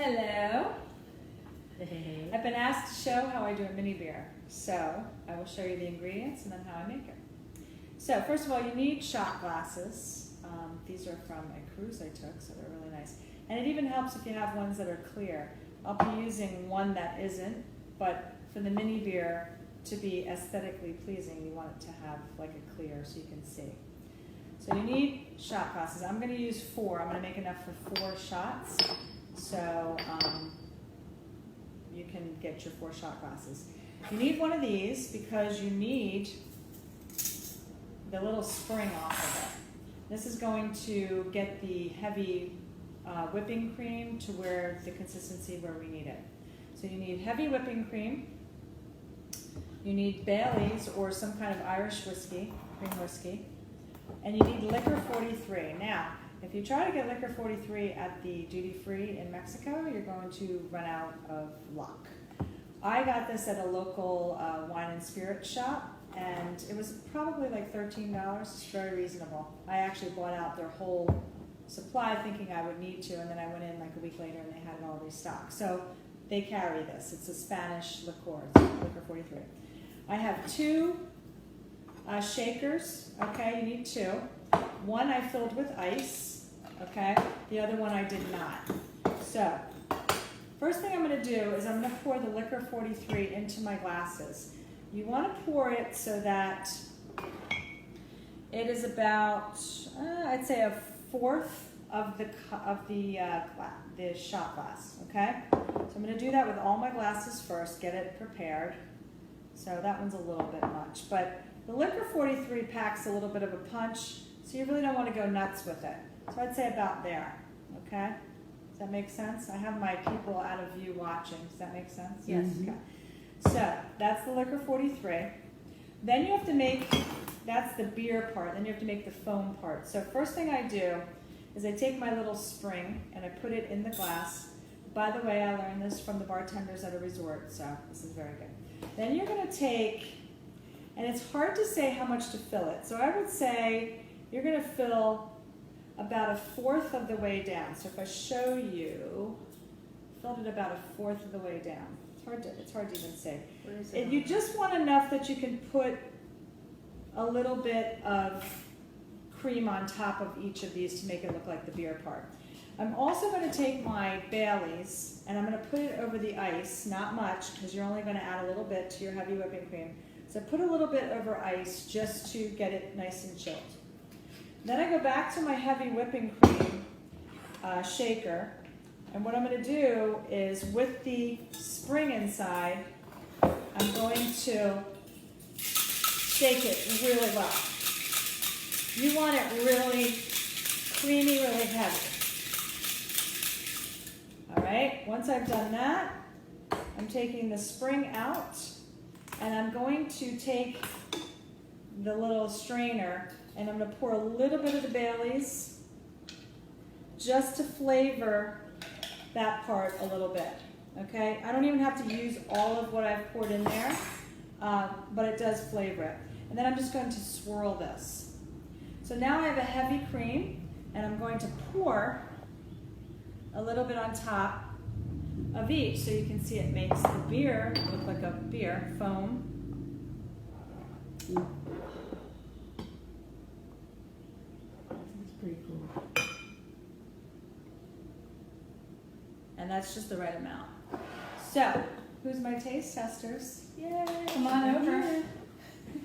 Hello. Hey. I've been asked to show how I do a mini beer. So I will show you the ingredients and then how I make it. So first of all, you need shot glasses. These are from a cruise I took, so they're really nice. And it even helps if you have ones that are clear. I'll be using one that isn't, but for the mini beer to be aesthetically pleasing, you want it to have like a clear so you can see. So you need shot glasses. I'm going to use 4. I'm going to make enough for 4 shots. So you can get your 4 shot glasses. You need one of these because you need the little spring off of it. This is going to get the heavy whipping cream to where the consistency where we need it. So you need heavy whipping cream. You need Bailey's or some kind of Irish whiskey, cream whiskey. And you need Liquor 43. Now, if you try to get Liquor 43 at the duty free in Mexico, you're going to run out of luck. I got this at a local wine and spirit shop, and it was probably like $13. It's very reasonable. I actually bought out their whole supply thinking I would need to, and then I went in like a week later and they had it all restocked. So they carry this. It's a Spanish liqueur. It's Liquor 43. I have 2 shakers. Okay, you need 2. One I filled with ice. Okay, the other one I did not. So first thing I'm going to do is I'm going to pour the Liquor 43 into my glasses. You want to pour it so that it is about, I'd say, 1/4 of the shot glass. Okay, so I'm going to do that with all my glasses first. Get it prepared. So that one's a little bit much, but the Liquor 43 packs a little bit of a punch, so you really don't want to go nuts with it. So I'd say about there. Okay, does that make sense? I have my people out of view watching. Does that make sense? Yes. Okay. So that's the Liquor 43. Then you have to make, that's the beer part, then you have to make the foam part. So first thing I do is I take my little spring and I put it in the glass. By the way, I learned this from the bartenders at a resort, so this is very good. Then you're going to take, and it's hard to say how much to fill it. So I would say you're going to fill about 1/4 of the way down. So if I show you, filled it about 1/4 of the way down. It's hard to even say. You just want enough that you can put a little bit of cream on top of each of these to make it look like the beer part. I'm also going to take my Bailey's and I'm going to put it over the ice, not much because you're only going to add a little bit to your heavy whipping cream. So put a little bit over ice just to get it nice and chilled. Then I go back to my heavy whipping cream shaker. And what I'm going to do is with the spring inside, I'm going to shake it really well. You want it really creamy, really heavy. All right, once I've done that, I'm taking the spring out and I'm going to take the little strainer and I'm going to pour a little bit of the Bailey's just to flavor that part a little bit, okay? I don't even have to use all of what I've poured in there, but it does flavor it. And then I'm just going to swirl this. So now I have a heavy cream, and I'm going to pour a little bit on top of each, so you can see it makes the beer look like a beer, foam. That's pretty cool. And that's just the right amount. So, who's my taste testers? Yay! Come on over.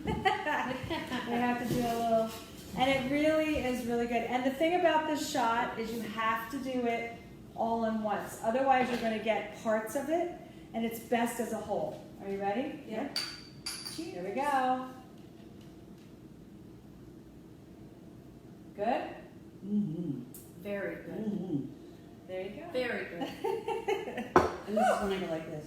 We have to do a little, and it really is really good. And the thing about this shot is you have to do it all in once. Otherwise, you're going to get parts of it, and it's best as a whole. Are you ready? Yeah. Cheers. Here we go. Good? Mm-hmm. Very good. Mm-hmm. There you go. Very good. And this is when I go like this.